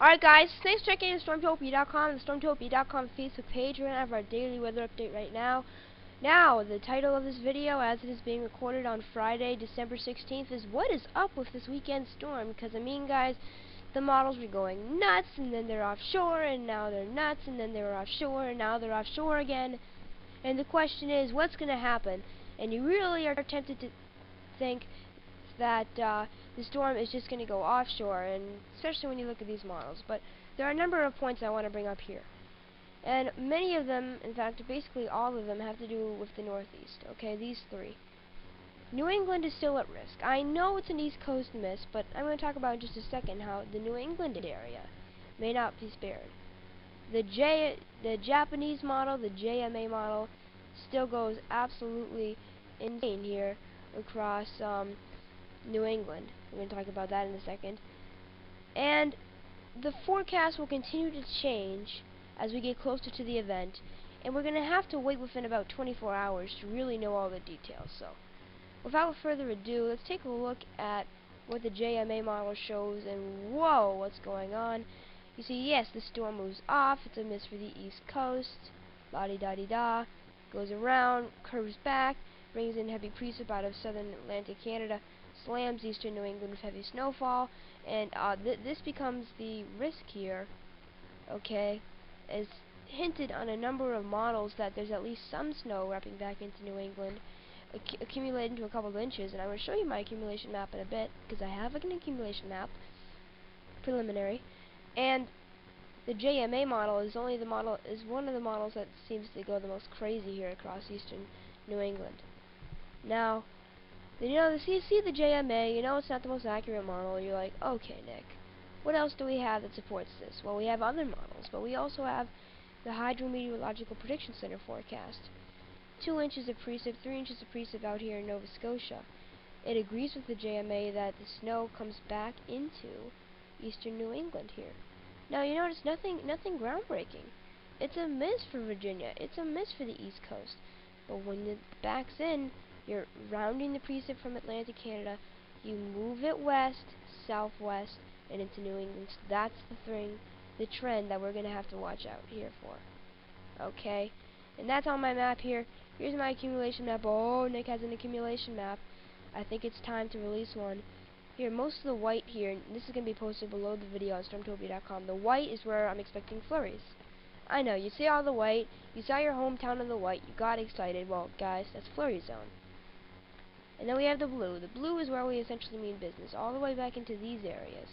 Alright guys, thanks for checking out Stormtopia.com, the Stormtopia.com Facebook page. We're going to have our daily weather update right now. Now, the title of this video, as it is being recorded on Friday, December 16th, is what is up with this weekend storm? Because, I mean, guys, the models were going nuts, and then they're offshore, and now they're nuts, and then they were offshore, and now they're offshore again. And the question is, what's going to happen? And you really are tempted to think that the storm is just going to go offshore, and especially when you look at these models. But there are a number of points I want to bring up here. And many of them, in fact, basically all of them, have to do with the Northeast. Okay, these three. New England is still at risk. I know it's an East Coast miss, but I'm going to talk about in just a second how the New England area may not be spared. The Japanese model, the JMA model, still goes absolutely insane here across New England. We're going to talk about that in a second. And the forecast will continue to change as we get closer to the event, and we're going to have to wait within about 24 hours to really know all the details. So, without further ado, let's take a look at what the JMA model shows, and whoa, what's going on. You see, yes, the storm moves off. It's a miss for the East Coast. La-di-da-di-da. Goes around, curves back, brings in heavy precip out of southern Atlantic Canada, slams eastern New England with heavy snowfall, and this becomes the risk here, okay, as hinted on a number of models that there's at least some snow wrapping back into New England, accumulating to a couple of inches, and I'm going to show you my accumulation map in a bit, because I have an accumulation map, preliminary, and the JMA model is one of the models that seems to go the most crazy here across eastern New England. Now, you see the JMA, you know it's not the most accurate model. You're like, okay, Nick, what else do we have that supports this? Well, we have other models, but we also have the Hydrometeorological Prediction Center forecast. 2 inches of precip, 3 inches of precip out here in Nova Scotia. It agrees with the JMA that the snow comes back into eastern New England here. Now, you notice nothing groundbreaking. It's a miss for Virginia. It's a miss for the East Coast. But when it backs in, you're rounding the precip from Atlantic Canada, you move it west, southwest, and into New England. So that's the trend that we're going to have to watch out here for. Okay? And that's on my map here. Here's my accumulation map. Oh, Nick has an accumulation map. I think it's time to release one. Here, most of the white here, and this is going to be posted below the video on Stormtopia.com. The white is where I'm expecting flurries. I know, you see all the white, you saw your hometown in the white, you got excited. Well, guys, that's flurry zone. And then we have the blue. The blue is where we essentially mean business, all the way back into these areas.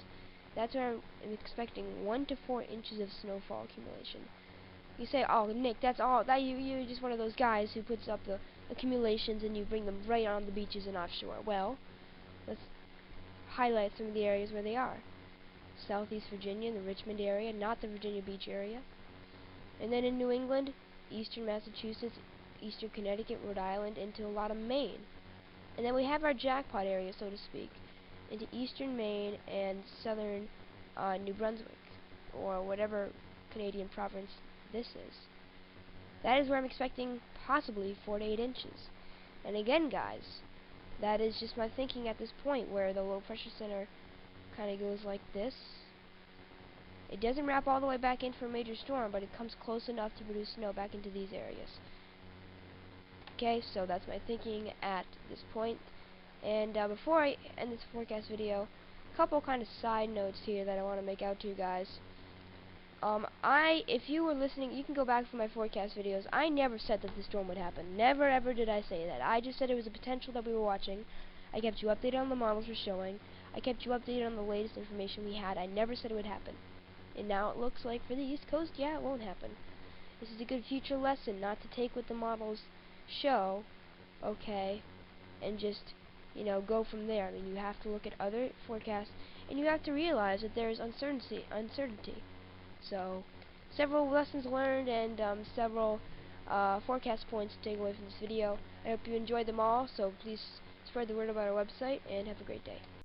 That's where I'm expecting 1 to 4 inches of snowfall accumulation. You say, oh, Nick, that's all. You're just one of those guys who puts up the accumulations and you bring them right on the beaches and offshore. Well, let's highlight some of the areas where they are. Southeast Virginia, the Richmond area, not the Virginia Beach area. And then in New England, eastern Massachusetts, eastern Connecticut, Rhode Island, into a lot of Maine. And then we have our jackpot area, so to speak, into eastern Maine and southern New Brunswick, or whatever Canadian province this is. That is where I'm expecting possibly 4 to 8 inches. And again, guys, that is just my thinking at this point, where the low pressure center kind of goes like this. It doesn't wrap all the way back in for a major storm, but it comes close enough to produce snow back into these areas. Okay, so that's my thinking at this point. And before I end this forecast video, a couple kind of side notes here that I want to make out to you guys. If you were listening, you can go back for my forecast videos. I never said that the storm would happen. Never ever did I say that. I just said it was a potential that we were watching. I kept you updated on the models we're showing. I kept you updated on the latest information we had. I never said it would happen. And now it looks like for the East Coast, yeah, it won't happen. This is a good future lesson, not to take what the models show, okay, and just, go from there. I mean, you have to look at other forecasts, and you have to realize that there is uncertainty. So, several lessons learned and several forecast points to take away from this video. I hope you enjoyed them all, so please spread the word about our website, and have a great day.